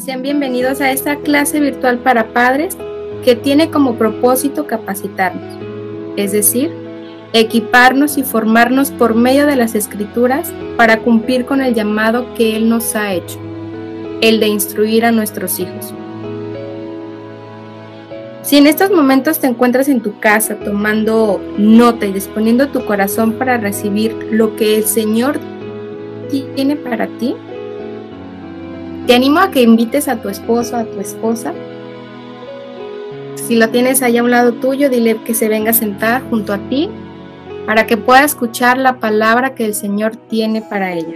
Sean bienvenidos a esta clase virtual para padres que tiene como propósito capacitarnos, es decir, equiparnos y formarnos por medio de las Escrituras para cumplir con el llamado que Él nos ha hecho, el de instruir a nuestros hijos. Si en estos momentos te encuentras en tu casa tomando nota y disponiendo tu corazón para recibir lo que el Señor tiene para ti, te animo a que invites a tu esposo, a tu esposa. Si lo tienes ahí a un lado tuyo, dile que se venga a sentar junto a ti para que pueda escuchar la palabra que el Señor tiene para ella,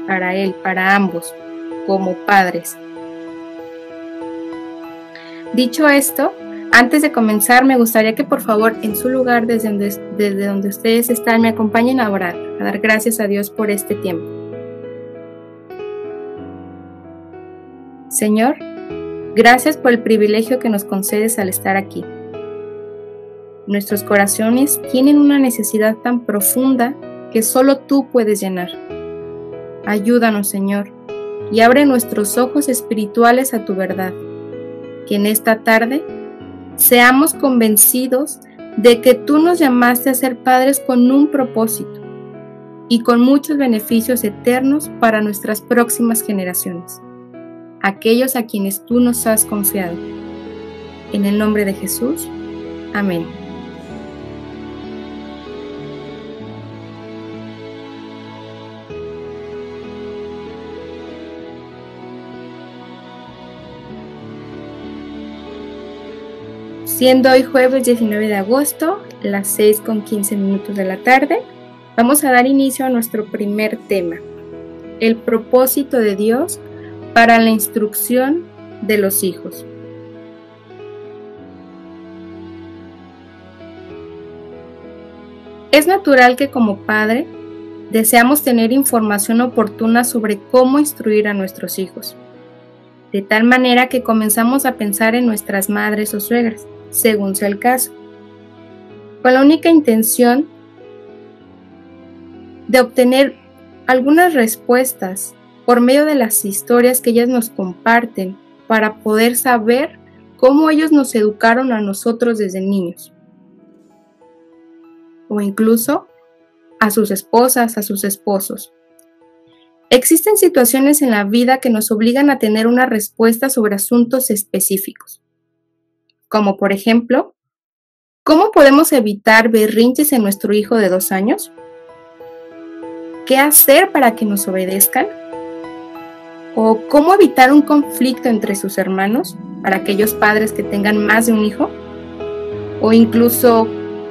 para él, para ambos, como padres. Dicho esto, antes de comenzar, me gustaría que por favor, en su lugar, desde donde ustedes están, me acompañen a orar, a dar gracias a Dios por este tiempo. Señor, gracias por el privilegio que nos concedes al estar aquí. Nuestros corazones tienen una necesidad tan profunda que solo tú puedes llenar. Ayúdanos, Señor, y abre nuestros ojos espirituales a tu verdad. Que en esta tarde seamos convencidos de que tú nos llamaste a ser padres con un propósito y con muchos beneficios eternos para nuestras próximas generaciones, aquellos a quienes tú nos has confiado. En el nombre de Jesús, amén. Siendo hoy jueves 19 de agosto, las 6:15 de la tarde, vamos a dar inicio a nuestro primer tema, el propósito de Dios para la instrucción de los hijos. Es natural que como padre deseamos tener información oportuna sobre cómo instruir a nuestros hijos, de tal manera que comenzamos a pensar en nuestras madres o suegras, según sea el caso, con la única intención de obtener algunas respuestas por medio de las historias que ellas nos comparten para poder saber cómo ellos nos educaron a nosotros desde niños, o incluso a sus esposas, a sus esposos. Existen situaciones en la vida que nos obligan a tener una respuesta sobre asuntos específicos, como por ejemplo, ¿cómo podemos evitar berrinches en nuestro hijo de 2 años? ¿Qué hacer para que nos obedezcan? ¿O cómo evitar un conflicto entre sus hermanos para aquellos padres que tengan más de un hijo? ¿O incluso,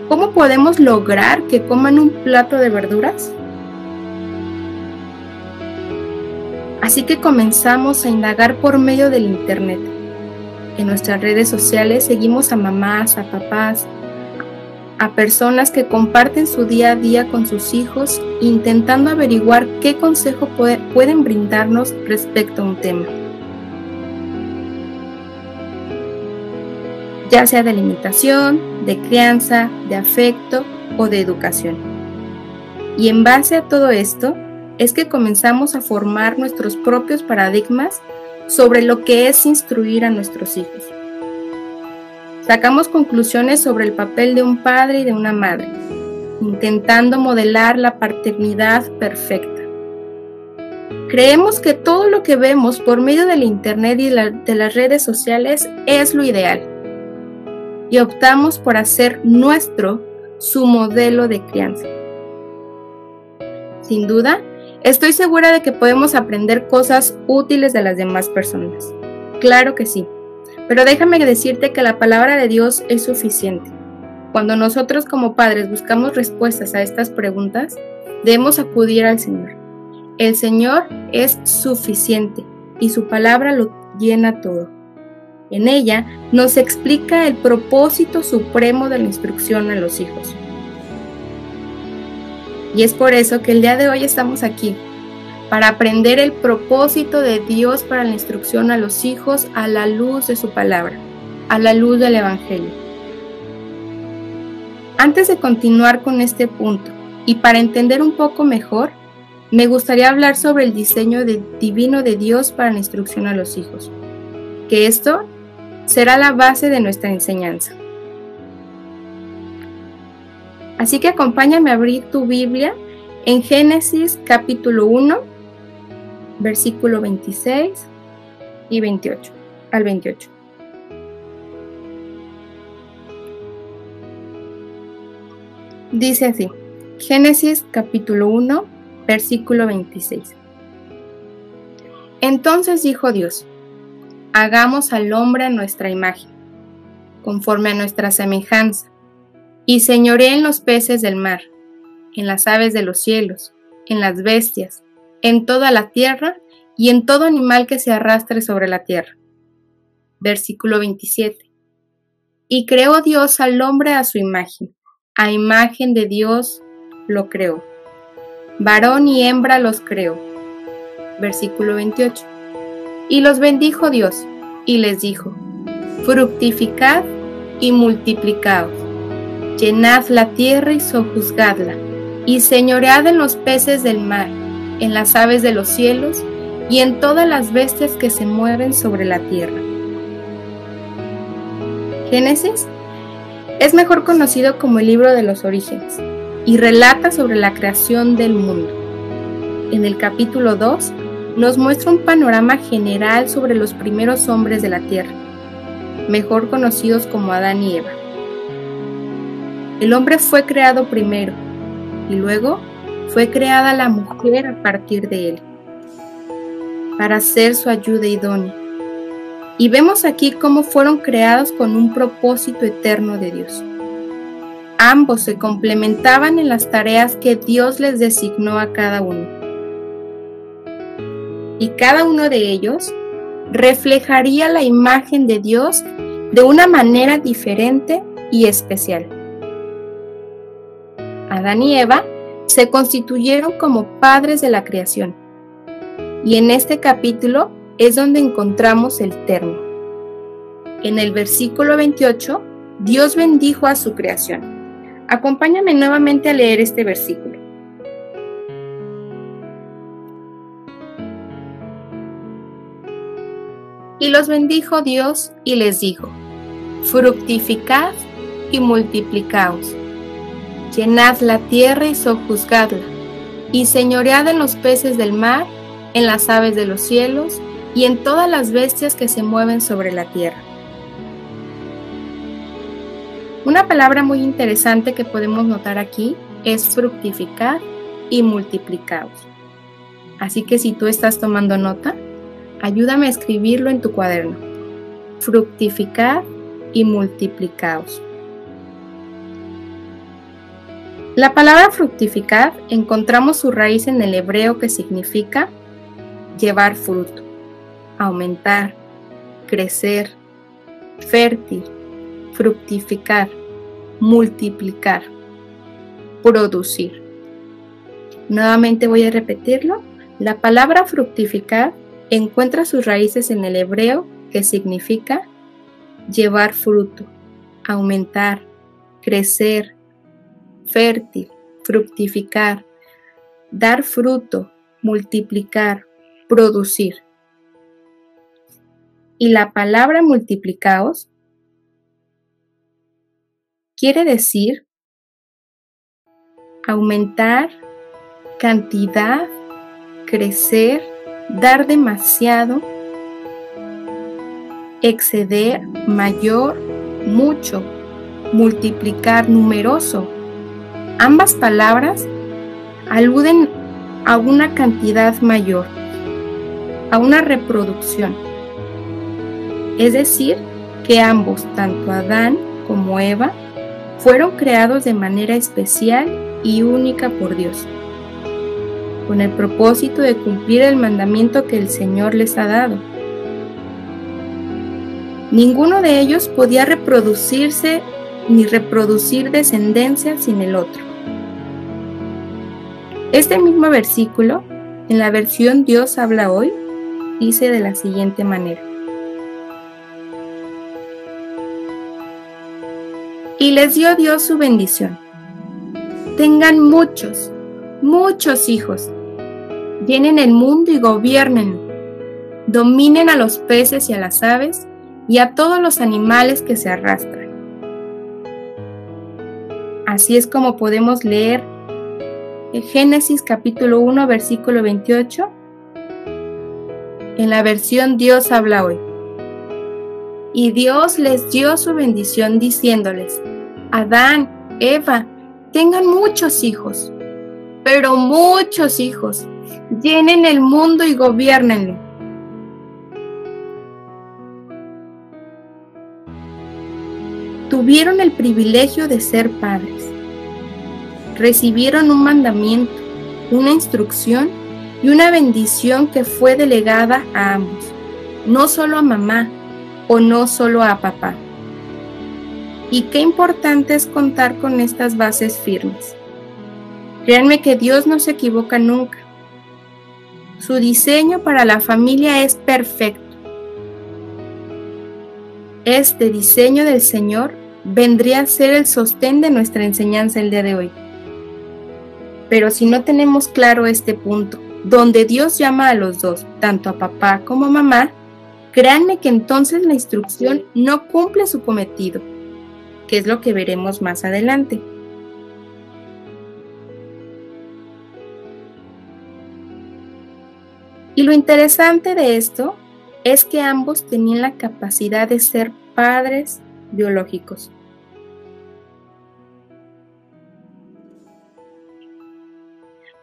cómo podemos lograr que coman un plato de verduras? Así que comenzamos a indagar por medio del internet. En nuestras redes sociales seguimos a mamás, a papás, a personas que comparten su día a día con sus hijos, intentando averiguar qué consejo pueden brindarnos respecto a un tema, ya sea de limitación, de crianza, de afecto o de educación. Y en base a todo esto, es que comenzamos a formar nuestros propios paradigmas sobre lo que es instruir a nuestros hijos. Sacamos conclusiones sobre el papel de un padre y de una madre, intentando modelar la paternidad perfecta. Creemos que todo lo que vemos por medio del internet y de las redes sociales es lo ideal, y optamos por hacer nuestro su modelo de crianza. Sin duda, estoy segura de que podemos aprender cosas útiles de las demás personas. Claro que sí, pero déjame decirte que la palabra de Dios es suficiente. Cuando nosotros como padres buscamos respuestas a estas preguntas, debemos acudir al Señor. El Señor es suficiente y su palabra lo llena todo. En ella nos explica el propósito supremo de la instrucción a los hijos. Y es por eso que el día de hoy estamos aquí, para aprender el propósito de Dios para la instrucción a los hijos a la luz de su palabra, a la luz del Evangelio. Antes de continuar con este punto, y para entender un poco mejor, me gustaría hablar sobre el diseño divino de Dios para la instrucción a los hijos. que esto será la base de nuestra enseñanza. Así que acompáñame a abrir tu Biblia en Génesis capítulo 1, versículo 26 y 28 al 28. Dice así, Génesis capítulo 1, versículo 26. Entonces dijo Dios, hagamos al hombre a nuestra imagen, conforme a nuestra semejanza, y señoree en los peces del mar, en las aves de los cielos, en las bestias, en toda la tierra y en todo animal que se arrastre sobre la tierra. Versículo 27. Y creó Dios al hombre a su imagen de Dios lo creó. Varón y hembra los creó. Versículo 28. Y los bendijo Dios, y les dijo, fructificad y multiplicaos, llenad la tierra y sojuzgadla, y señoread en los peces del mar, en las aves de los cielos, y en todas las bestias que se mueven sobre la tierra. Génesis es mejor conocido como el libro de los orígenes, y relata sobre la creación del mundo. En el capítulo 2, nos muestra un panorama general sobre los primeros hombres de la tierra, mejor conocidos como Adán y Eva. El hombre fue creado primero, y luego fue creada la mujer a partir de él, para ser su ayuda idónea. Y vemos aquí cómo fueron creados con un propósito eterno de Dios. Ambos se complementaban en las tareas que Dios les designó a cada uno. Y cada uno de ellos reflejaría la imagen de Dios de una manera diferente y especial. Adán y Eva se constituyeron como padres de la creación, y en este capítulo es donde encontramos el término. En el versículo 28, Dios bendijo a su creación. Acompáñame nuevamente a leer este versículo. Y los bendijo Dios y les dijo, fructificad y multiplicaos, llenad la tierra y sojuzgadla, y señoread en los peces del mar, en las aves de los cielos, y en todas las bestias que se mueven sobre la tierra. Una palabra muy interesante que podemos notar aquí es fructificar y multiplicaos. Así que si tú estás tomando nota, ayúdame a escribirlo en tu cuaderno. Fructificad y multiplicaos. La palabra fructificar encontramos su raíz en el hebreo que significa llevar fruto, aumentar, crecer, fértil, fructificar, multiplicar, producir. Nuevamente voy a repetirlo. La palabra fructificar encuentra sus raíces en el hebreo que significa llevar fruto, aumentar, crecer, fértil, fructificar, dar fruto, multiplicar, producir. Y la palabra multiplicaos quiere decir aumentar, cantidad, crecer, dar demasiado, exceder, mayor, mucho, multiplicar, numeroso. Ambas palabras aluden a una cantidad mayor, a una reproducción. Es decir, que ambos, tanto Adán como Eva, fueron creados de manera especial y única por Dios, con el propósito de cumplir el mandamiento que el Señor les ha dado. Ninguno de ellos podía reproducirse ni reproducir descendencia sin el otro. Este mismo versículo, en la versión Dios habla hoy, dice de la siguiente manera: y les dio Dios su bendición. Tengan muchos hijos, llenen el mundo y gobiernenlo. dominen a los peces y a las aves y a todos los animales que se arrastran. Así es como podemos leer en Génesis capítulo 1, versículo 28, en la versión Dios habla hoy. Y Dios les dio su bendición diciéndoles: Adán, Eva, tengan muchos hijos, pero muchos hijos, llenen el mundo y gobiernenlo. Tuvieron el privilegio de ser padres. Recibieron un mandamiento, una instrucción y una bendición que fue delegada a ambos, no solo a mamá o no solo a papá. Y qué importante es contar con estas bases firmes. Créanme que Dios no se equivoca nunca. Su diseño para la familia es perfecto. Este diseño del Señor vendría a ser el sostén de nuestra enseñanza el día de hoy. Pero si no tenemos claro este punto, donde Dios llama a los dos, tanto a papá como a mamá, créanme que entonces la instrucción no cumple su cometido, que es lo que veremos más adelante. Y lo interesante de esto es que ambos tenían la capacidad de ser padres biológicos.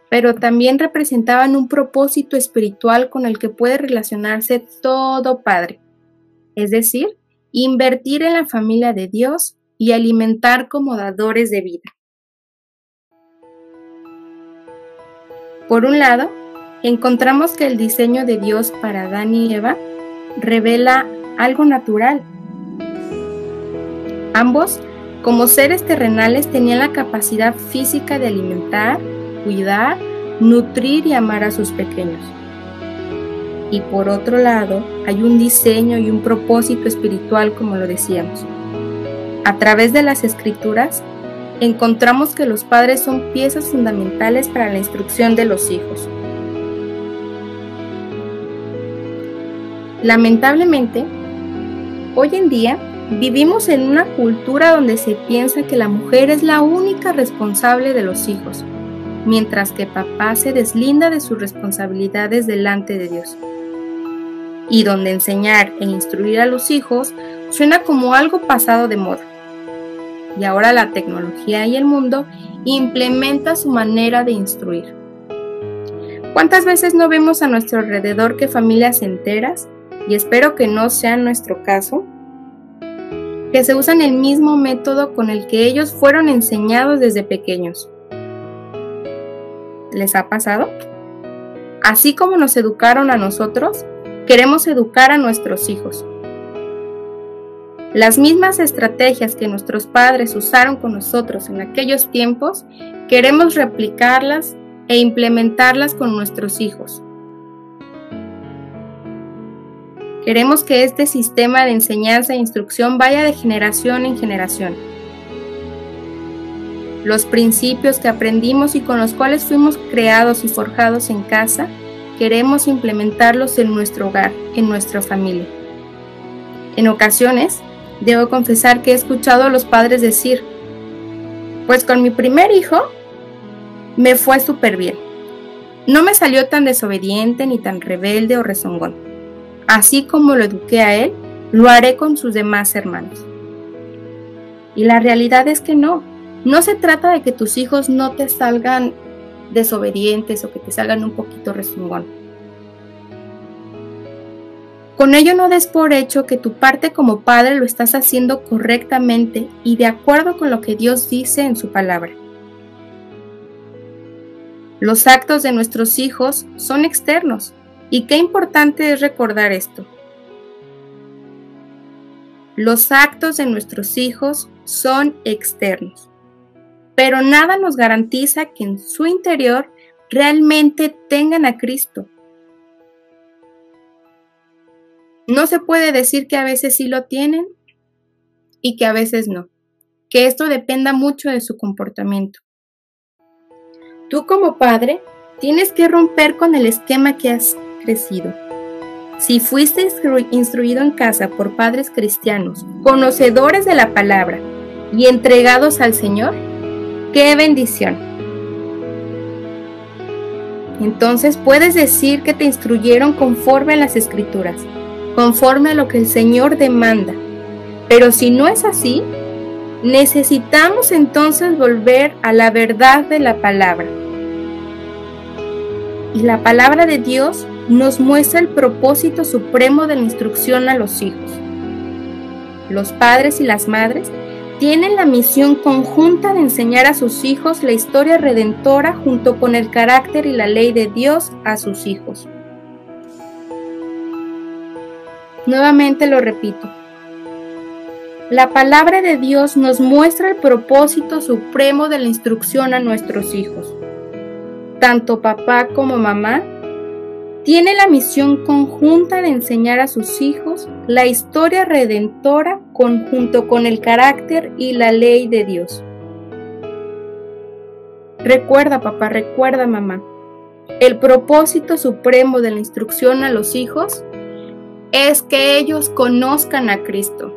Pero también representaban un propósito espiritual con el que puede relacionarse todo padre, es decir, invertir en la familia de Dios y alimentar como dadores de vida. Por un lado, encontramos que el diseño de Dios para Adán y Eva revela algo natural. Ambos, como seres terrenales, tenían la capacidad física de alimentar, cuidar, nutrir y amar a sus pequeños. Y por otro lado, hay un diseño y un propósito espiritual, como lo decíamos. A través de las Escrituras, encontramos que los padres son piezas fundamentales para la instrucción de los hijos. Lamentablemente, hoy en día vivimos en una cultura donde se piensa que la mujer es la única responsable de los hijos, mientras que papá se deslinda de sus responsabilidades delante de Dios. Y donde enseñar e instruir a los hijos suena como algo pasado de moda. Y ahora la tecnología y el mundo implementa su manera de instruir. ¿Cuántas veces no vemos a nuestro alrededor que familias enteras, y espero que no sea nuestro caso, que se usan el mismo método con el que ellos fueron enseñados desde pequeños? ¿Les ha pasado? Así como nos educaron a nosotros, queremos educar a nuestros hijos. Las mismas estrategias que nuestros padres usaron con nosotros en aquellos tiempos, queremos replicarlas e implementarlas con nuestros hijos. Queremos que este sistema de enseñanza e instrucción vaya de generación en generación. Los principios que aprendimos y con los cuales fuimos creados y forjados en casa, queremos implementarlos en nuestro hogar, en nuestra familia. En ocasiones, debo confesar que he escuchado a los padres decir: pues con mi primer hijo me fue súper bien. No me salió tan desobediente ni tan rebelde o rezongón. Así como lo eduqué a él, lo haré con sus demás hermanos. Y la realidad es que no. No se trata de que tus hijos no te salgan desobedientes o que te salgan un poquito rezongón. Con ello no des por hecho que tu parte como padre lo estás haciendo correctamente y de acuerdo con lo que Dios dice en su palabra. Los actos de nuestros hijos son externos, y qué importante es recordar esto. Los actos de nuestros hijos son externos, pero nada nos garantiza que en su interior realmente tengan a Cristo. No se puede decir que a veces sí lo tienen y que a veces no, que esto dependa mucho de su comportamiento. Tú como padre tienes que romper con el esquema que has crecido. Si fuiste instruido en casa por padres cristianos, conocedores de la palabra y entregados al Señor, ¡qué bendición! Entonces puedes decir que te instruyeron conforme a las Escrituras, conforme a lo que el Señor demanda. Pero si no es así, necesitamos entonces volver a la verdad de la palabra. Y la palabra de Dios nos muestra el propósito supremo de la instrucción a los hijos. Los padres y las madres tienen la misión conjunta de enseñar a sus hijos la historia redentora junto con el carácter y la ley de Dios a sus hijos. Nuevamente lo repito. La palabra de Dios nos muestra el propósito supremo de la instrucción a nuestros hijos. Tanto papá como mamá tiene la misión conjunta de enseñar a sus hijos la historia redentora junto con el carácter y la ley de Dios. Recuerda, papá, recuerda, mamá, el propósito supremo de la instrucción a los hijos es que ellos conozcan a Cristo.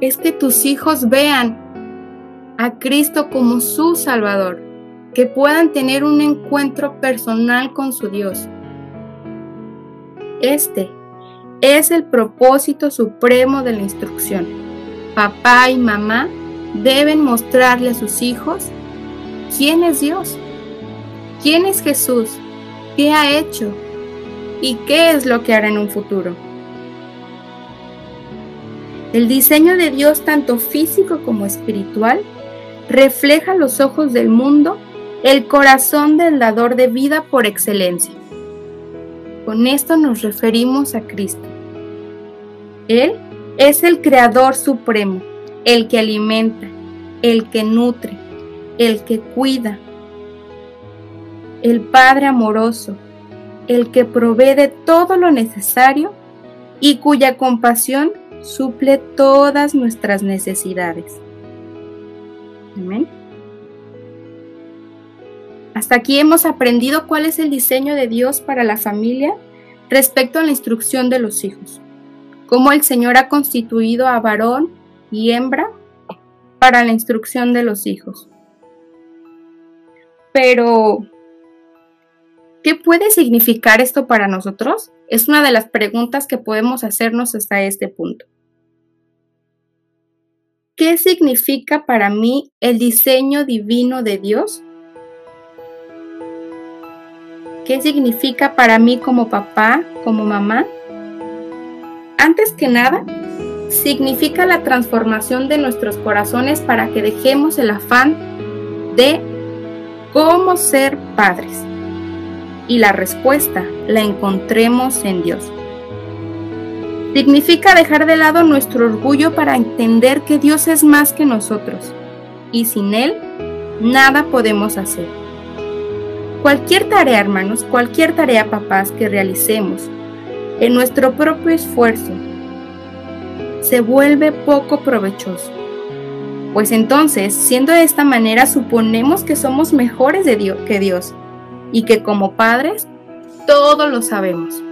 Es que tus hijos vean a Cristo como su Salvador, que puedan tener un encuentro personal con su Dios. Este es el propósito supremo de la instrucción. Papá y mamá deben mostrarle a sus hijos quién es Dios, quién es Jesús, qué ha hecho y qué es lo que hará en un futuro. El diseño de Dios, tanto físico como espiritual, refleja a los ojos del mundo el corazón del dador de vida por excelencia. Con esto nos referimos a Cristo. Él es el Creador supremo, el que alimenta, el que nutre, el que cuida, el Padre amoroso, el que provee de todo lo necesario y cuya compasión suple todas nuestras necesidades. Amén. Hasta aquí hemos aprendido cuál es el diseño de Dios para la familia respecto a la instrucción de los hijos, cómo el Señor ha constituido a varón y hembra para la instrucción de los hijos. Pero, ¿qué puede significar esto para nosotros? Es una de las preguntas que podemos hacernos hasta este punto. ¿Qué significa para mí el diseño divino de Dios? ¿Qué significa para mí como papá, como mamá? Antes que nada, significa la transformación de nuestros corazones para que dejemos el afán de cómo ser padres. Y la respuesta la encontremos en Dios. Significa dejar de lado nuestro orgullo para entender que Dios es más que nosotros y sin Él nada podemos hacer. Cualquier tarea, hermanos, cualquier tarea, papás, que realicemos en nuestro propio esfuerzo se vuelve poco provechoso. Pues entonces, siendo de esta manera, suponemos que somos mejores que Dios y que como padres todo lo sabemos.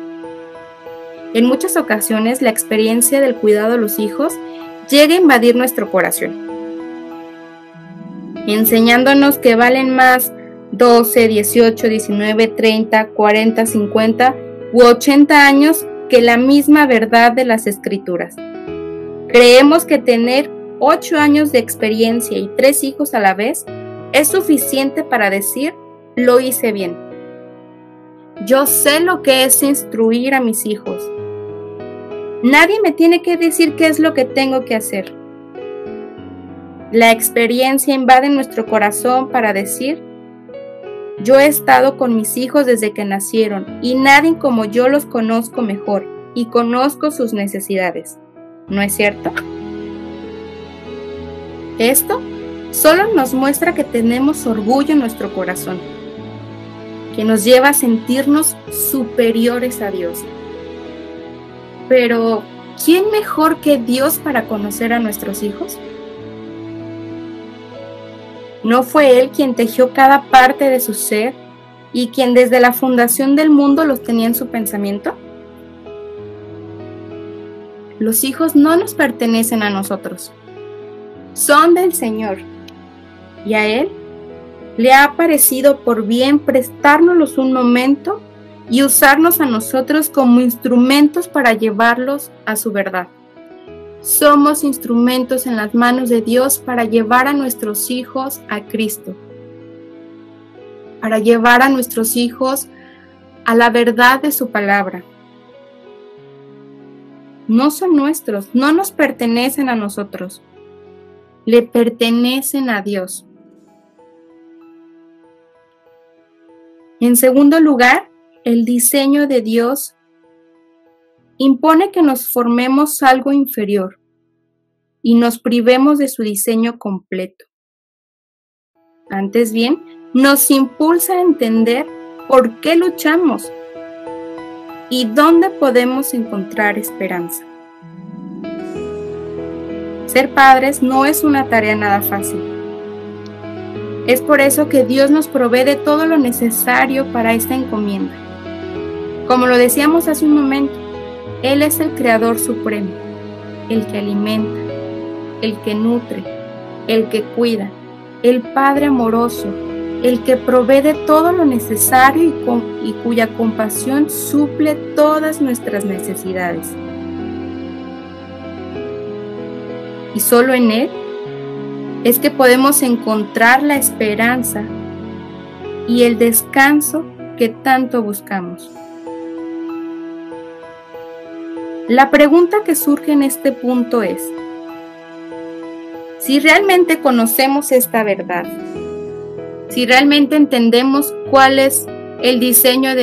En muchas ocasiones, la experiencia del cuidado de los hijos llega a invadir nuestro corazón, enseñándonos que valen más 12, 18, 19, 30, 40, 50 u 80 años que la misma verdad de las Escrituras. Creemos que tener 8 años de experiencia y 3 hijos a la vez es suficiente para decir, lo hice bien. Yo sé lo que es instruir a mis hijos. Nadie me tiene que decir qué es lo que tengo que hacer. La experiencia invade nuestro corazón para decir, yo he estado con mis hijos desde que nacieron y nadie como yo los conozco mejor y conozco sus necesidades. ¿No es cierto? Esto solo nos muestra que tenemos orgullo en nuestro corazón, que nos lleva a sentirnos superiores a Dios. Pero, ¿quién mejor que Dios para conocer a nuestros hijos? ¿No fue Él quien tejió cada parte de su ser y quien desde la fundación del mundo los tenía en su pensamiento? Los hijos no nos pertenecen a nosotros, son del Señor, y a Él le ha parecido por bien prestárnoslos un momento y usarnos a nosotros como instrumentos para llevarlos a su verdad. Somos instrumentos en las manos de Dios para llevar a nuestros hijos a Cristo, para llevar a nuestros hijos a la verdad de su palabra. No son nuestros, no nos pertenecen a nosotros, le pertenecen a Dios. En segundo lugar, el diseño de Dios impone que nos formemos algo inferior y nos privemos de su diseño completo. Antes bien, nos impulsa a entender por qué luchamos y dónde podemos encontrar esperanza. Ser padres no es una tarea nada fácil. Es por eso que Dios nos provee de todo lo necesario para esta encomienda. Como lo decíamos hace un momento, Él es el Creador Supremo, el que alimenta, el que nutre, el que cuida, el Padre amoroso, el que provee de todo lo necesario y cuya compasión suple todas nuestras necesidades. Y solo en Él es que podemos encontrar la esperanza y el descanso que tanto buscamos. La pregunta que surge en este punto es: si realmente conocemos esta verdad, si realmente entendemos cuál es el diseño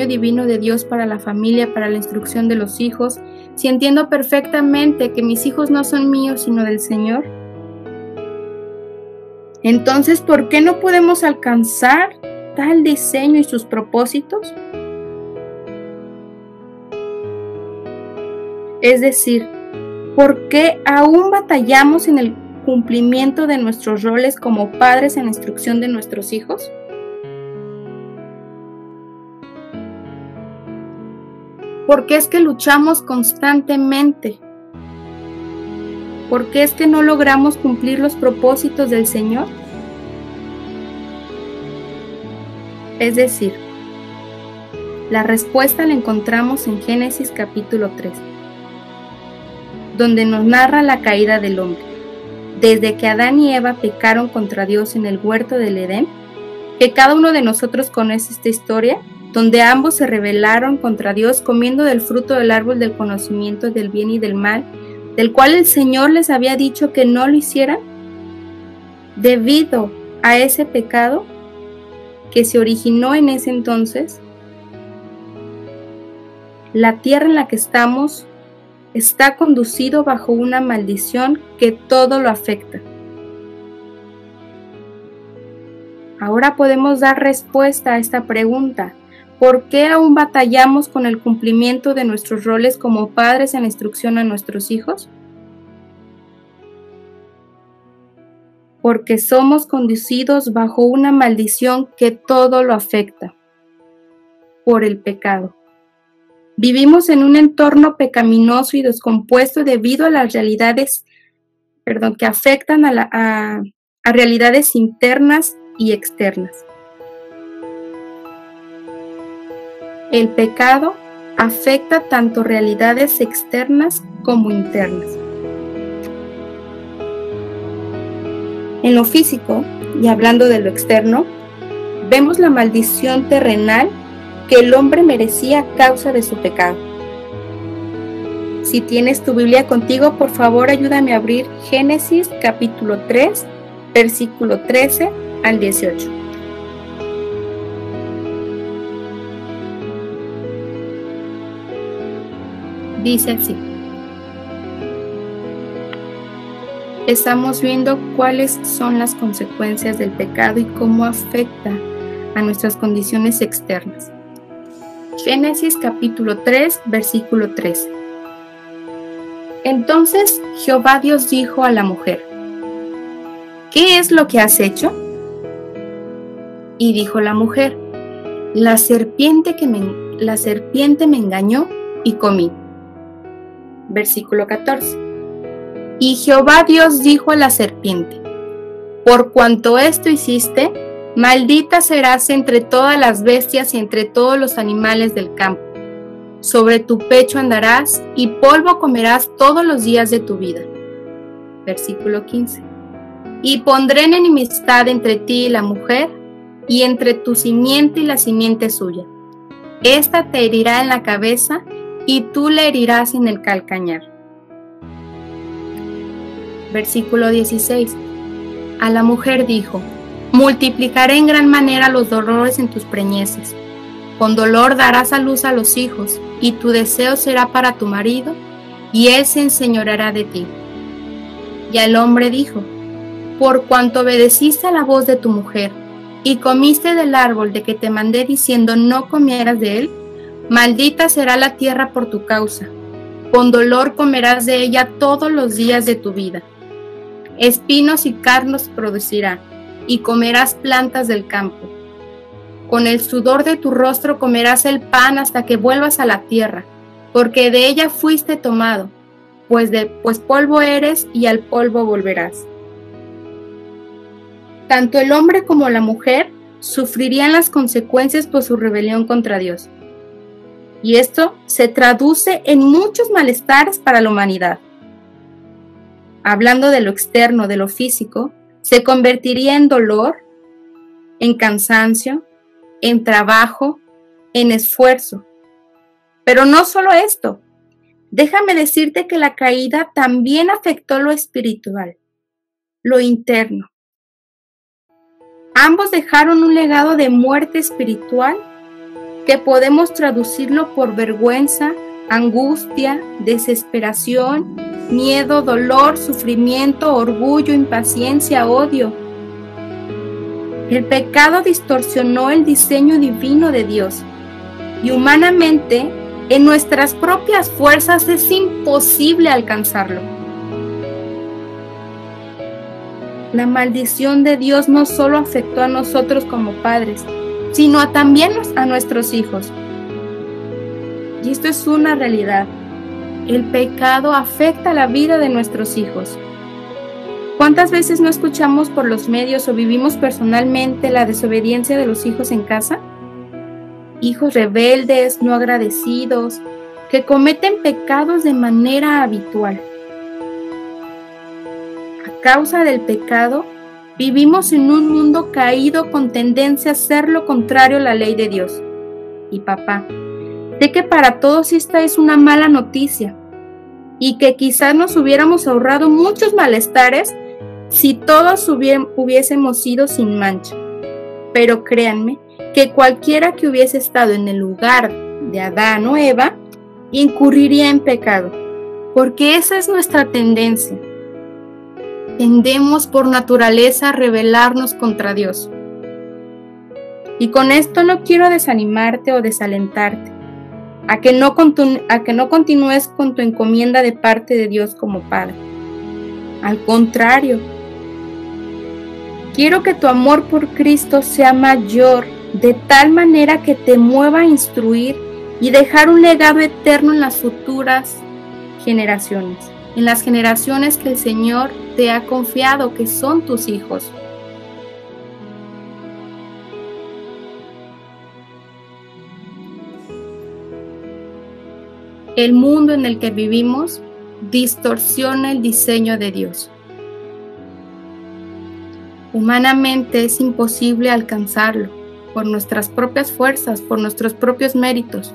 divino de Dios para la familia, para la instrucción de los hijos, si entiendo perfectamente que mis hijos no son míos sino del Señor, entonces, ¿por qué no podemos alcanzar tal diseño y sus propósitos? Es decir, ¿por qué aún batallamos en el cumplimiento de nuestros roles como padres en la instrucción de nuestros hijos? ¿Por qué es que luchamos constantemente? ¿Por qué es que no logramos cumplir los propósitos del Señor? Es decir, la respuesta la encontramos en Génesis capítulo 3, donde nos narra la caída del hombre. Desde que Adán y Eva pecaron contra Dios en el huerto del Edén, que cada uno de nosotros conoce esta historia, donde ambos se rebelaron contra Dios comiendo del fruto del árbol del conocimiento del bien y del mal, del cual el Señor les había dicho que no lo hicieran. Debido a ese pecado que se originó en ese entonces, la tierra en la que estamos está conducido bajo una maldición que todo lo afecta. Ahora podemos dar respuesta a esta pregunta: ¿por qué aún batallamos con el cumplimiento de nuestros roles como padres en la instrucción a nuestros hijos? Porque somos conducidos bajo una maldición que todo lo afecta, por el pecado. Vivimos en un entorno pecaminoso y descompuesto debido a las realidades, que afectan a realidades internas y externas. El pecado afecta tanto realidades externas como internas. En lo físico, y hablando de lo externo, vemos la maldición terrenal que el hombre merecía a causa de su pecado. Si tienes tu Biblia contigo, por favor ayúdame a abrir Génesis capítulo 3, versículo 13 al 18. Dice así: estamos viendo cuáles son las consecuencias del pecado y cómo afecta a nuestras condiciones externas. Génesis capítulo 3, versículo 13. Entonces Jehová Dios dijo a la mujer: ¿qué es lo que has hecho? Y dijo la mujer: La serpiente me engañó y comí. Versículo 14. Y Jehová Dios dijo a la serpiente: por cuanto esto hiciste, maldita serás entre todas las bestias y entre todos los animales del campo. Sobre tu pecho andarás y polvo comerás todos los días de tu vida. Versículo 15. Y pondré enemistad entre ti y la mujer, y entre tu simiente y la simiente suya. Esta te herirá en la cabeza, y tú le herirás en el calcañar. Versículo 16. A la mujer dijo: multiplicaré en gran manera los dolores en tus preñeces. Con dolor darás a luz a los hijos, y tu deseo será para tu marido, y él se enseñoreará de ti. Y al hombre dijo: por cuanto obedeciste a la voz de tu mujer, y comiste del árbol de que te mandé diciendo no comieras de él, maldita será la tierra por tu causa. Con dolor comerás de ella todos los días de tu vida. Espinos y carnos producirá, y comerás plantas del campo. Con el sudor de tu rostro comerás el pan hasta que vuelvas a la tierra, porque de ella fuiste tomado, pues polvo eres y al polvo volverás. Tanto el hombre como la mujer sufrirían las consecuencias por su rebelión contra Dios. Y esto se traduce en muchos malestares para la humanidad. Hablando de lo externo, de lo físico, se convertiría en dolor, en cansancio, en trabajo, en esfuerzo. Pero no solo esto. Déjame decirte que la caída también afectó lo espiritual, lo interno. Ambos dejaron un legado de muerte espiritual que podemos traducirlo por vergüenza, angustia, desesperación, miedo, dolor, sufrimiento, orgullo, impaciencia, odio. El pecado distorsionó el diseño divino de Dios y humanamente, en nuestras propias fuerzas es imposible alcanzarlo. La maldición de Dios no solo afectó a nosotros como padres, sino también a nuestros hijos. Y esto es una realidad. El pecado afecta la vida de nuestros hijos. ¿Cuántas veces no escuchamos por los medios o vivimos personalmente la desobediencia de los hijos en casa? Hijos rebeldes, no agradecidos, que cometen pecados de manera habitual. A causa del pecado, vivimos en un mundo caído con tendencia a hacer lo contrario a la ley de Dios. Y papá, sé que para todos esta es una mala noticia y que quizás nos hubiéramos ahorrado muchos malestares si todos hubiésemos sido sin mancha. Pero créanme que cualquiera que hubiese estado en el lugar de Adán o Eva incurriría en pecado, porque esa es nuestra tendencia. Tendemos por naturaleza a rebelarnos contra Dios. Y con esto no quiero desanimarte o desalentarte, a que no continúes con tu encomienda de parte de Dios como Padre. Al contrario, quiero que tu amor por Cristo sea mayor, de tal manera que te mueva a instruir y dejar un legado eterno en las futuras generaciones, en las generaciones que el Señor te ha confiado, que son tus hijos. El mundo en el que vivimos distorsiona el diseño de Dios. Humanamente es imposible alcanzarlo por nuestras propias fuerzas, por nuestros propios méritos.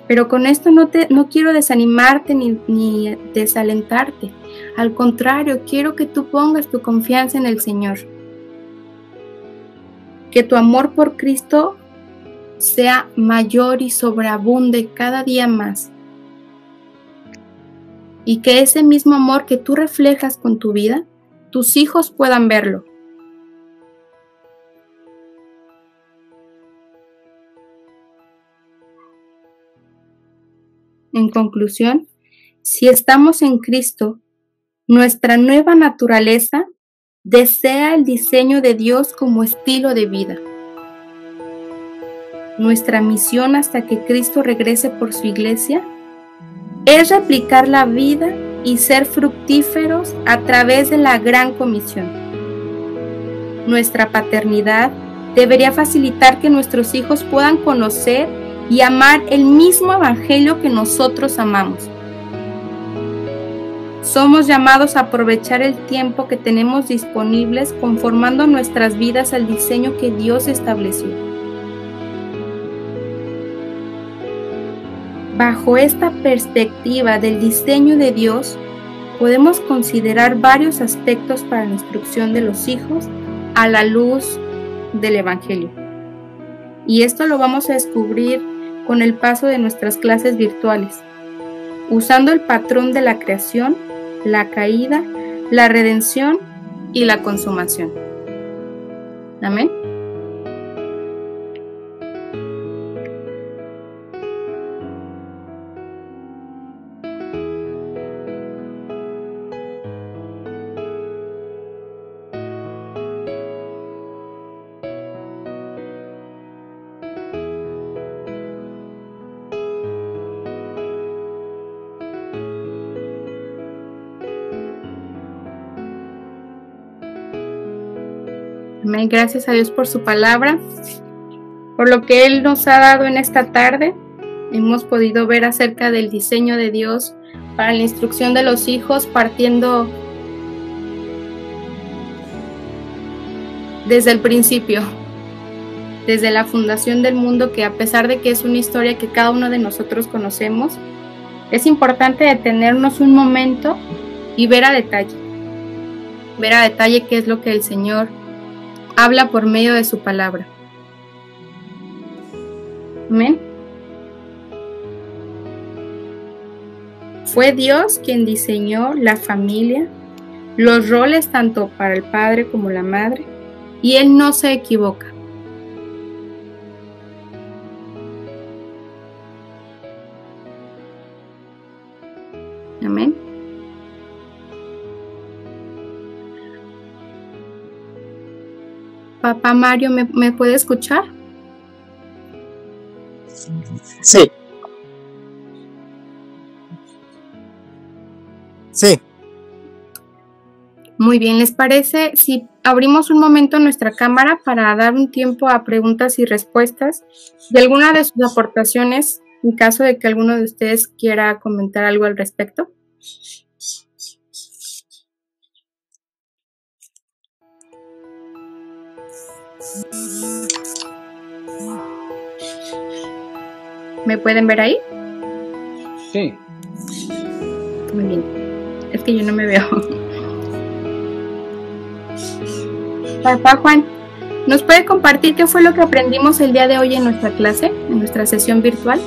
Pero con esto no quiero desanimarte ni desalentarte. Al contrario, quiero que tú pongas tu confianza en el Señor. Que tu amor por Cristo sea mayor y sobreabunde cada día más. Y que ese mismo amor que tú reflejas con tu vida, tus hijos puedan verlo. En conclusión, si estamos en Cristo, nuestra nueva naturaleza desea el diseño de Dios como estilo de vida. nuestra misión hasta que Cristo regrese por su iglesia es replicar la vida y ser fructíferos a través de la gran comisión. Nuestra paternidad debería facilitar que nuestros hijos puedan conocer y amar el mismo evangelio que nosotros amamos. Somos llamados a aprovechar el tiempo que tenemos disponibles conformando nuestras vidas al diseño que Dios estableció. Bajo esta perspectiva del diseño de Dios, podemos considerar varios aspectos para la instrucción de los hijos a la luz del Evangelio. Y esto lo vamos a descubrir con el paso de nuestras clases virtuales, usando el patrón de la creación, la caída, la redención y la consumación. Amén. Amén. Gracias a Dios por su palabra, por lo que Él nos ha dado en esta tarde. Hemos podido ver acerca del diseño de Dios para la instrucción de los hijos, partiendo desde el principio, desde la fundación del mundo, que a pesar de que es una historia que cada uno de nosotros conocemos, es importante detenernos un momento y ver a detalle qué es lo que el Señor habla por medio de su palabra. Amén. Fue Dios quien diseñó la familia, los roles tanto para el padre como la madre, y Él no se equivoca. Amén. Papá Mario, ¿me puede escuchar? Sí. Sí. Muy bien, ¿les parece si abrimos un momento nuestra cámara para dar un tiempo a preguntas y respuestas de alguna de sus aportaciones, en caso de que alguno de ustedes quiera comentar algo al respecto? ¿Me pueden ver ahí? Sí. Muy bien. Es que yo no me veo. Papá Juan, ¿nos puede compartir qué fue lo que aprendimos el día de hoy en nuestra clase, en nuestra sesión virtual?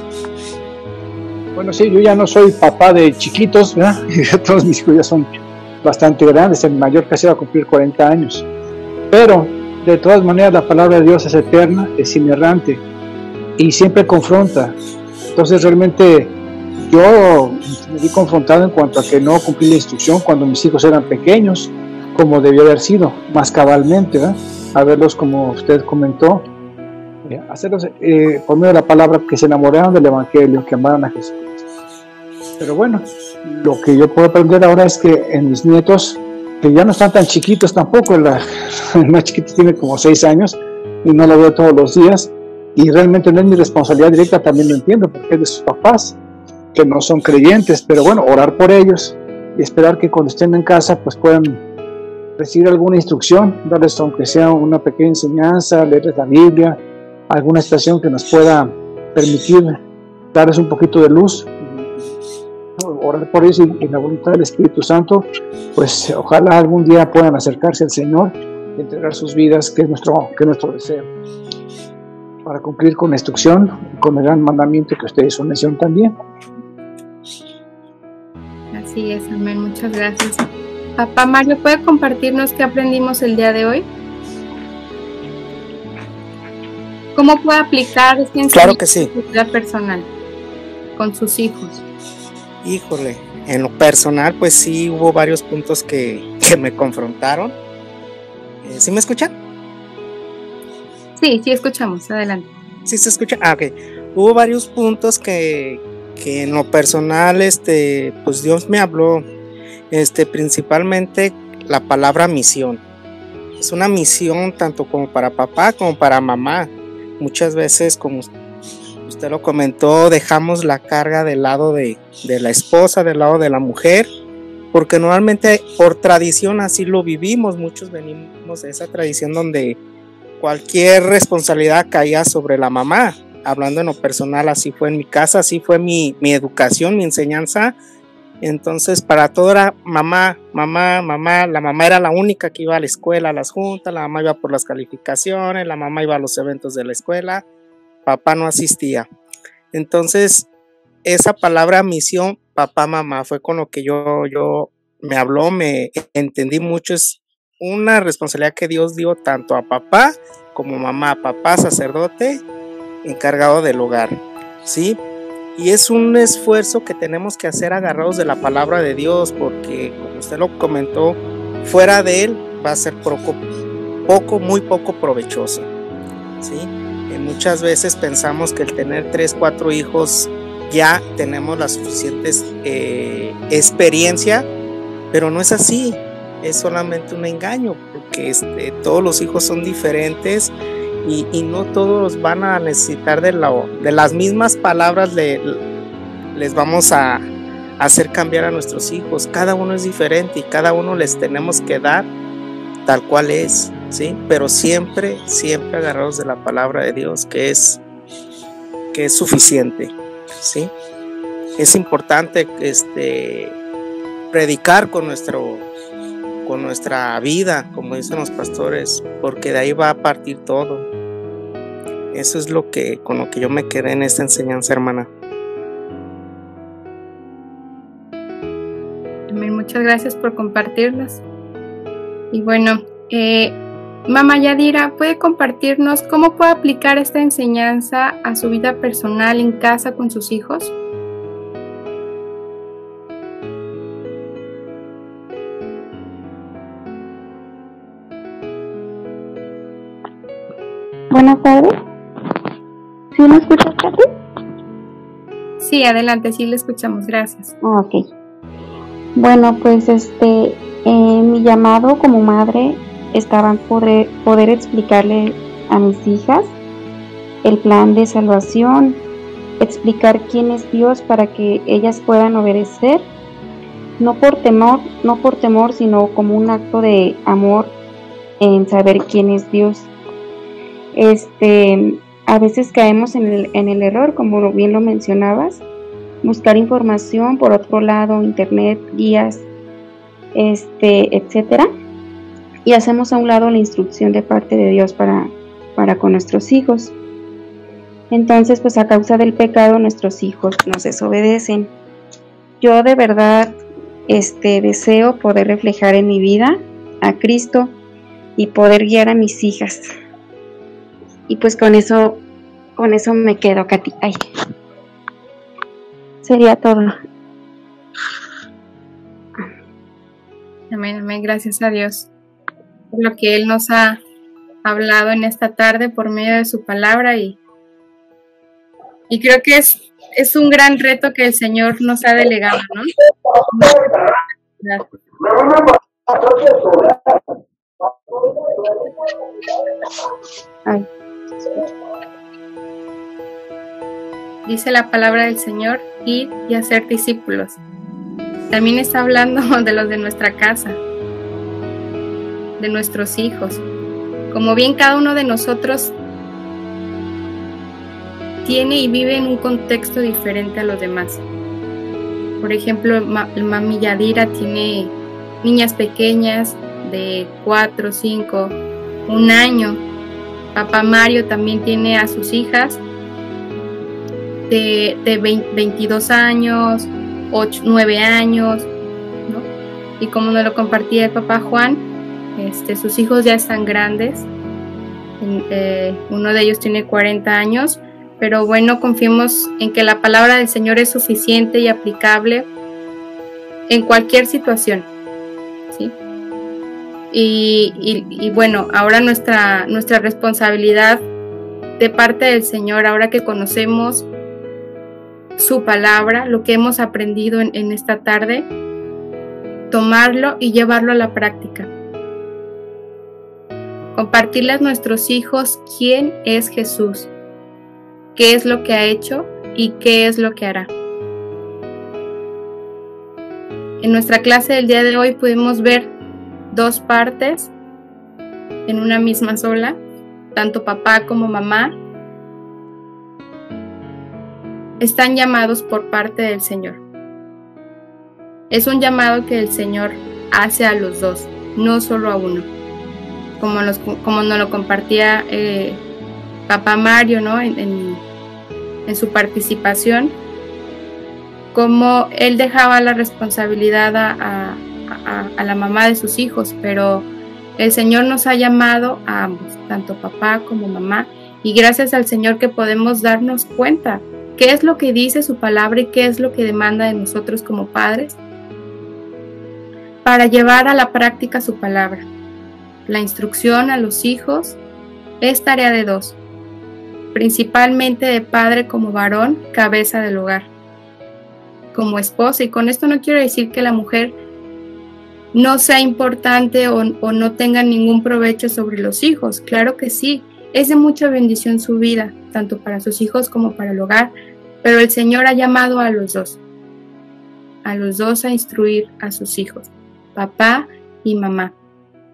Bueno, sí, yo ya no soy papá de chiquitos, ¿verdad? Todos mis hijos ya son bastante grandes. El mayor casi va a cumplir 40 años. Pero, de todas maneras, la palabra de Dios es eterna, es inerrante y siempre confronta. Entonces, realmente, yo me vi confrontado en cuanto a que no cumplí la instrucción cuando mis hijos eran pequeños, como debió haber sido, más cabalmente, ¿verdad? A verlos, como usted comentó, hacerlos por medio de la palabra, que se enamoraron del Evangelio, que amaran a Jesucristo. Pero bueno, lo que yo puedo aprender ahora es que en mis nietos, que ya no están tan chiquitos tampoco, el más chiquito tiene como 6 años y no lo veo todos los días, y realmente no es mi responsabilidad directa, también lo entiendo, porque es de sus papás, que no son creyentes, pero bueno, orar por ellos y esperar que cuando estén en casa pues puedan recibir alguna instrucción, darles aunque sea una pequeña enseñanza, leerles la Biblia, alguna estación que nos pueda permitir darles un poquito de luz, orar por ellos y en la voluntad del Espíritu Santo, pues ojalá algún día puedan acercarse al Señor y entregar sus vidas, que es nuestro deseo, para cumplir con la instrucción y con el gran mandamiento que ustedes son mención también. Así es, amén, muchas gracias. Papá Mario, ¿puede compartirnos qué aprendimos el día de hoy? ¿Cómo puede aplicar esta enseñanza Claro que sí. en su vida personal con sus hijos? Híjole, en lo personal pues sí hubo varios puntos que me confrontaron. ¿Sí me escuchan? Sí, escuchamos, adelante. ¿Sí se escucha? Ah, ok. Hubo varios puntos que en lo personal, pues Dios me habló, principalmente la palabra misión. Es una misión tanto como para papá como para mamá. Muchas veces, como usted lo comentó, dejamos la carga del lado de la esposa, del lado de la mujer, porque normalmente por tradición así lo vivimos. Muchos venimos de esa tradición donde cualquier responsabilidad caía sobre la mamá. Hablando en lo personal, así fue en mi casa, así fue mi educación, mi enseñanza. Entonces para todo era mamá, mamá, mamá. La mamá era la única que iba a la escuela, a las juntas, la mamá iba por las calificaciones, la mamá iba a los eventos de la escuela, papá no asistía. Entonces esa palabra misión, papá, mamá, fue con lo que yo me habló, me entendí mucho. Es una responsabilidad que Dios dio tanto a papá como mamá, papá sacerdote encargado del hogar, ¿sí? Y es un esfuerzo que tenemos que hacer agarrados de la palabra de Dios, porque como usted lo comentó, fuera de él va a ser muy poco provechoso, ¿sí? Y muchas veces pensamos que el tener 3, 4 hijos ya tenemos la suficiente experiencia, pero no es así, es solamente un engaño, porque todos los hijos son diferentes. Y no todos van a necesitar de las mismas palabras les vamos a hacer cambiar a nuestros hijos. Cada uno es diferente y cada uno les tenemos que dar tal cual es, ¿sí? Pero siempre agarrados de la palabra de Dios, que es suficiente, ¿sí? Es importante predicar con nuestra vida, como dicen los pastores, porque de ahí va a partir todo. Eso es con lo que yo me quedé en esta enseñanza, hermana. Muchas gracias por compartirnos. Y bueno, Mamá Yadira, ¿puede compartirnos cómo puede aplicar esta enseñanza a su vida personal en casa con sus hijos? Buenas tardes. ¿Sí me escuchas, Katy? Sí, adelante, sí le escuchamos, gracias. Ok. Bueno, pues mi llamado como madre estaba en poder explicarle a mis hijas el plan de salvación, explicar quién es Dios para que ellas puedan obedecer, no por temor, sino como un acto de amor en saber quién es Dios. A veces caemos en el error, como bien lo mencionabas, buscar información por otro lado, internet, guías, etcétera, y hacemos a un lado la instrucción de parte de Dios para con nuestros hijos. Entonces, pues a causa del pecado, nuestros hijos nos desobedecen. Yo de verdad deseo poder reflejar en mi vida a Cristo y poder guiar a mis hijas. Y pues con eso me quedo, Katy. Ay. Sería todo. Amén, amén. Gracias a Dios por lo que Él nos ha hablado en esta tarde por medio de su palabra y creo que es un gran reto que el Señor nos ha delegado, ¿no? Gracias. Ay. Dice la palabra del Señor, ir y hacer discípulos. También está hablando de los de nuestra casa, de nuestros hijos. Como bien cada uno de nosotros tiene y vive en un contexto diferente a los demás. Por ejemplo, Mami Yadira tiene niñas pequeñas de 4, 5, 1 año. Papá Mario también tiene a sus hijas de 22 años, 9 años, ¿no? Y como nos lo compartía el papá Juan, sus hijos ya están grandes. Uno de ellos tiene 40 años, pero bueno, confiemos en que la palabra del Señor es suficiente y aplicable en cualquier situación, ¿sí? Y bueno, ahora nuestra responsabilidad de parte del Señor, ahora que conocemos su palabra, lo que hemos aprendido en esta tarde, tomarlo y llevarlo a la práctica. Compartirle a nuestros hijos quién es Jesús, qué es lo que ha hecho y qué es lo que hará. En nuestra clase del día de hoy pudimos ver dos partes en una misma sola, tanto papá como mamá están llamados por parte del Señor. Es un llamado que el Señor hace a los dos, no solo a uno. Como nos lo compartía papá Mario, ¿no? en su participación, como él dejaba la responsabilidad a la mamá de sus hijos, pero el Señor nos ha llamado a ambos, tanto papá como mamá, y gracias al Señor que podemos darnos cuenta qué es lo que dice su palabra y qué es lo que demanda de nosotros como padres para llevar a la práctica su palabra. La instrucción a los hijos es tarea de dos, principalmente de padre como varón, cabeza del hogar, como esposa, y con esto no quiero decir que la mujer no sea importante o no tenga ningún provecho sobre los hijos. Claro que sí, es de mucha bendición su vida, tanto para sus hijos como para el hogar, pero el Señor ha llamado a los dos a instruir a sus hijos, papá y mamá.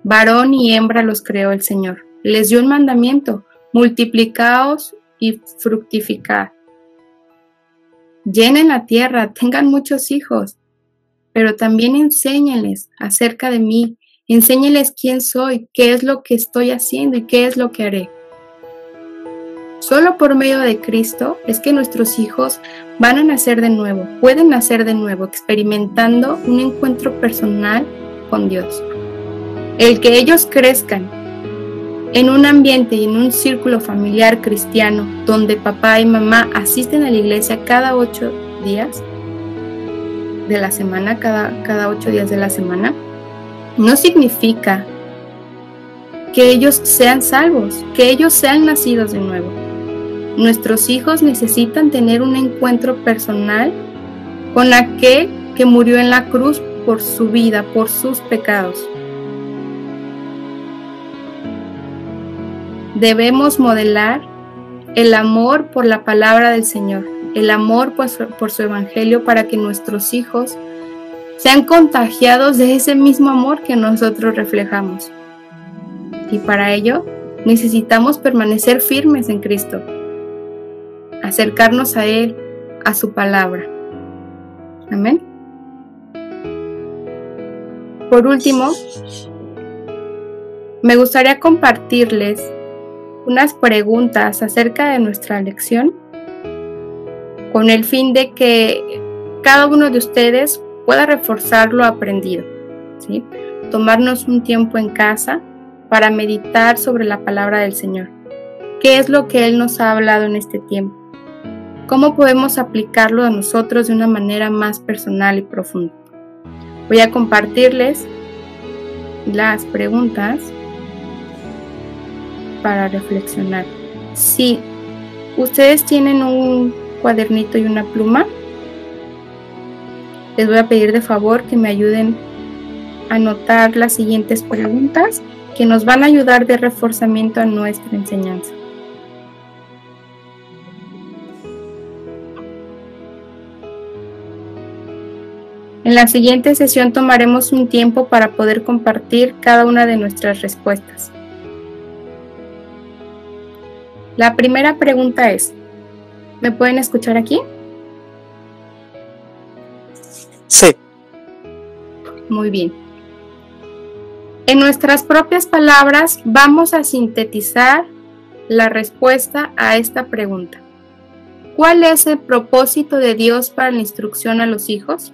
Varón y hembra los creó el Señor. Les dio un mandamiento: multiplicaos y fructificad. Llenen la tierra, tengan muchos hijos, pero también enséñenles acerca de mí, enséñenles quién soy, qué es lo que estoy haciendo y qué es lo que haré. Solo por medio de Cristo es que nuestros hijos van a nacer de nuevo, pueden nacer de nuevo, experimentando un encuentro personal con Dios. El que ellos crezcan en un ambiente y en un círculo familiar cristiano donde papá y mamá asisten a la iglesia cada 8 días de la semana, cada 8 días de la semana, no significa que ellos sean salvos, que ellos sean nacidos de nuevo. Nuestros hijos necesitan tener un encuentro personal con aquel que murió en la cruz por su vida, por sus pecados. Debemos modelar el amor por la palabra del Señor, el amor por su evangelio, para que nuestros hijos sean contagiados de ese mismo amor que nosotros reflejamos. Y para ello necesitamos permanecer firmes en Cristo, acercarnos a Él, a su palabra. Amén. Por último, me gustaría compartirles unas preguntas acerca de nuestra lección, con el fin de que cada uno de ustedes pueda reforzar lo aprendido, ¿sí? Tomarnos un tiempo en casa para meditar sobre la palabra del Señor. ¿Qué es lo que Él nos ha hablado en este tiempo? ¿Cómo podemos aplicarlo a nosotros de una manera más personal y profunda? Voy a compartirles las preguntas para reflexionar. Si ustedes tienen un cuadernito y una pluma, les voy a pedir de favor que me ayuden a anotar las siguientes preguntas que nos van a ayudar de reforzamiento a nuestra enseñanza. En la siguiente sesión tomaremos un tiempo para poder compartir cada una de nuestras respuestas. La primera pregunta es, ¿me pueden escuchar aquí? Sí. Muy bien. En nuestras propias palabras vamos a sintetizar la respuesta a esta pregunta. ¿Cuál es el propósito de Dios para la instrucción a los hijos?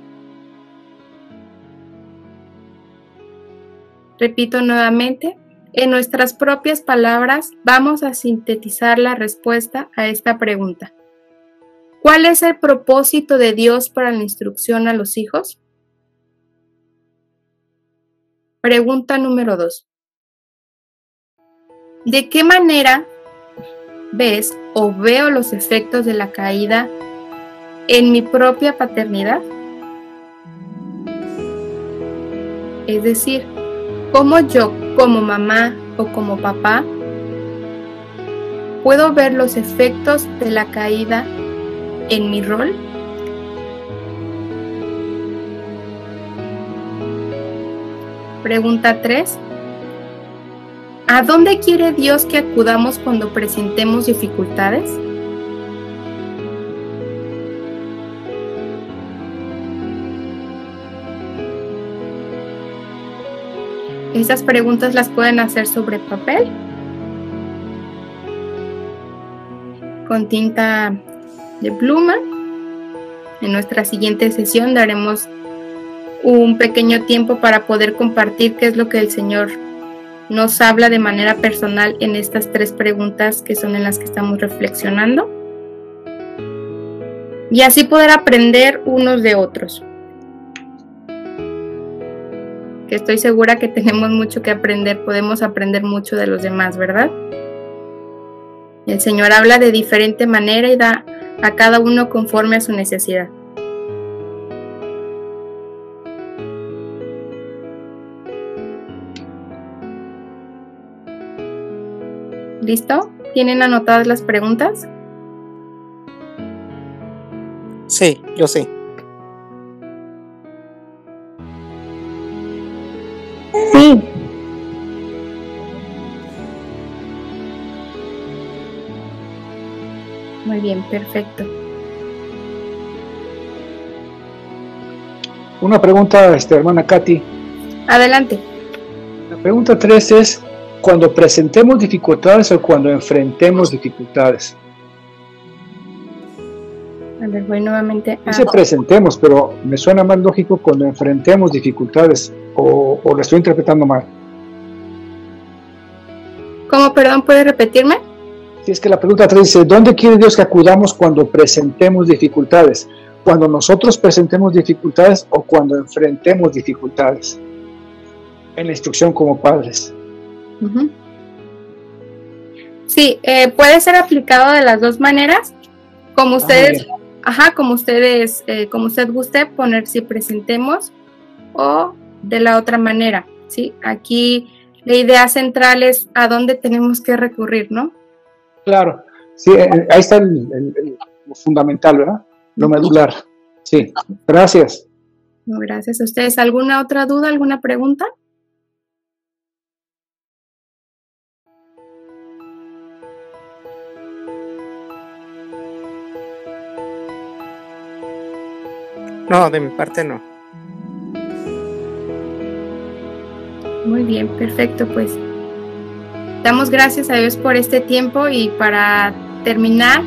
Repito nuevamente, en nuestras propias palabras vamos a sintetizar la respuesta a esta pregunta. ¿Cuál es el propósito de Dios para la instrucción a los hijos? Pregunta número 2. ¿De qué manera ves o veo los efectos de la caída en mi propia paternidad? Es decir, ¿cómo yo, como mamá o como papá, puedo ver los efectos de la caída en mi rol? Pregunta 3. ¿A dónde quiere Dios que acudamos cuando presentemos dificultades? Estas preguntas las pueden hacer sobre papel, con tinta de pluma. En nuestra siguiente sesión daremos un pequeño tiempo para poder compartir qué es lo que el Señor nos habla de manera personal en estas 3 preguntas que son en las que estamos reflexionando, y así poder aprender unos de otros, que estoy segura que tenemos mucho que aprender, podemos aprender mucho de los demás, ¿verdad? El Señor habla de diferente manera y da a cada uno conforme a su necesidad. ¿Listo? ¿Tienen anotadas las preguntas? Sí, yo sí. Sí. Muy bien, perfecto. Una pregunta, hermana Katy. Adelante. La pregunta 3 es, ¿cuando presentemos dificultades o cuando enfrentemos dificultades? A ver, voy nuevamente a... Dice presentemos, pero me suena más lógico cuando enfrentemos dificultades, o lo estoy interpretando mal. ¿Cómo, perdón, puede repetirme? Si es que la pregunta 3 dice, ¿dónde quiere Dios que acudamos cuando presentemos dificultades? ¿Cuando nosotros presentemos dificultades o cuando enfrentemos dificultades? En la instrucción como padres. Uh-huh. Sí, puede ser aplicado de las 2 maneras, como ustedes, como usted guste poner si presentemos, o de la otra manera, ¿sí? Aquí la idea central es a dónde tenemos que recurrir, ¿no? Claro, sí, ahí está lo fundamental, ¿verdad? Lo medular. Sí, gracias. No, gracias a ustedes. ¿Alguna otra duda, alguna pregunta? No, de mi parte no. Muy bien, perfecto, pues damos gracias a Dios por este tiempo, y para terminar,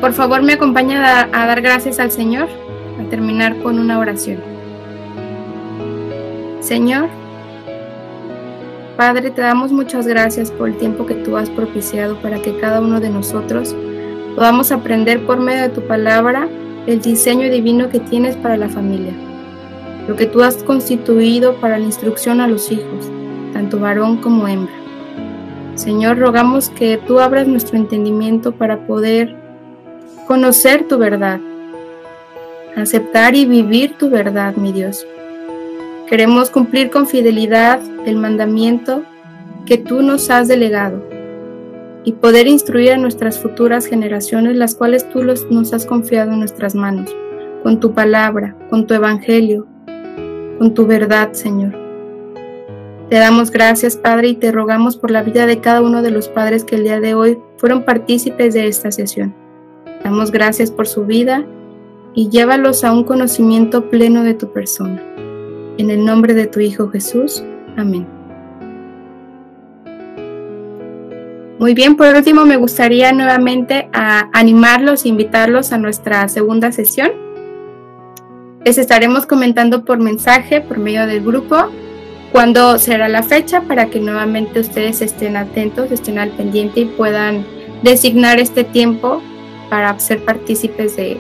por favor me acompaña a dar gracias al Señor, a terminar con una oración. Señor, Padre, te damos muchas gracias por el tiempo que tú has propiciado para que cada uno de nosotros podamos aprender por medio de tu palabra el diseño divino que tienes para la familia, lo que tú has constituido para la instrucción a los hijos, tanto varón como hembra. Señor, rogamos que tú abras nuestro entendimiento para poder conocer tu verdad, aceptar y vivir tu verdad, mi Dios. Queremos cumplir con fidelidad el mandamiento que tú nos has delegado y poder instruir a nuestras futuras generaciones, las cuales tú nos has confiado en nuestras manos, con tu palabra, con tu evangelio, con tu verdad, Señor. Te damos gracias, Padre, y te rogamos por la vida de cada uno de los padres que el día de hoy fueron partícipes de esta sesión. Damos gracias por su vida y llévalos a un conocimiento pleno de tu persona. En el nombre de tu Hijo Jesús. Amén. Muy bien, por último me gustaría nuevamente animarlos e invitarlos a nuestra segunda sesión. Les estaremos comentando por mensaje, por medio del grupo, cuándo será la fecha, para que nuevamente ustedes estén atentos, estén al pendiente y puedan designar este tiempo para ser partícipes de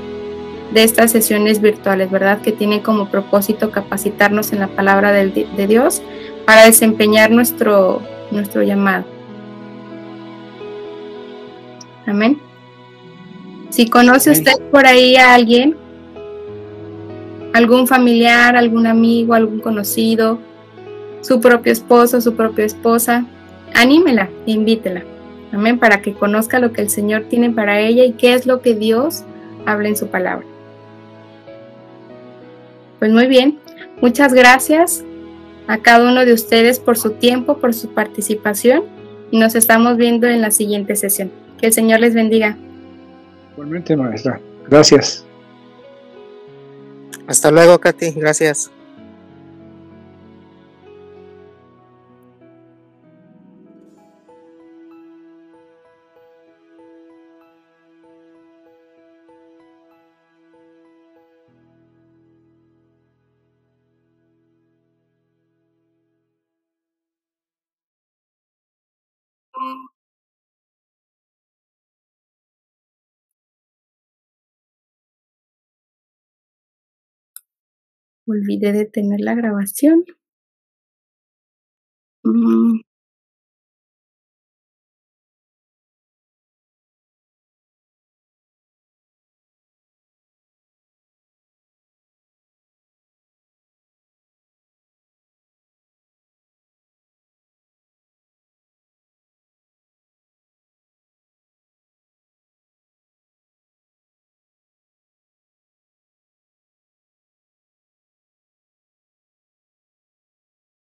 estas sesiones virtuales, ¿verdad? Que tienen como propósito capacitarnos en la palabra de Dios para desempeñar nuestro llamado. Amén. Si conoce Amén. usted por ahí a alguien, algún familiar, algún amigo, algún conocido, su propio esposo, su propia esposa, anímela, invítela. Amén, para que conozca lo que el Señor tiene para ella y qué es lo que Dios habla en su palabra. Pues muy bien, muchas gracias a cada uno de ustedes por su tiempo, por su participación y nos estamos viendo en la siguiente sesión. Que el Señor les bendiga. Igualmente, maestra. Gracias. Hasta luego, Katy. Gracias. Olvidé detener la grabación.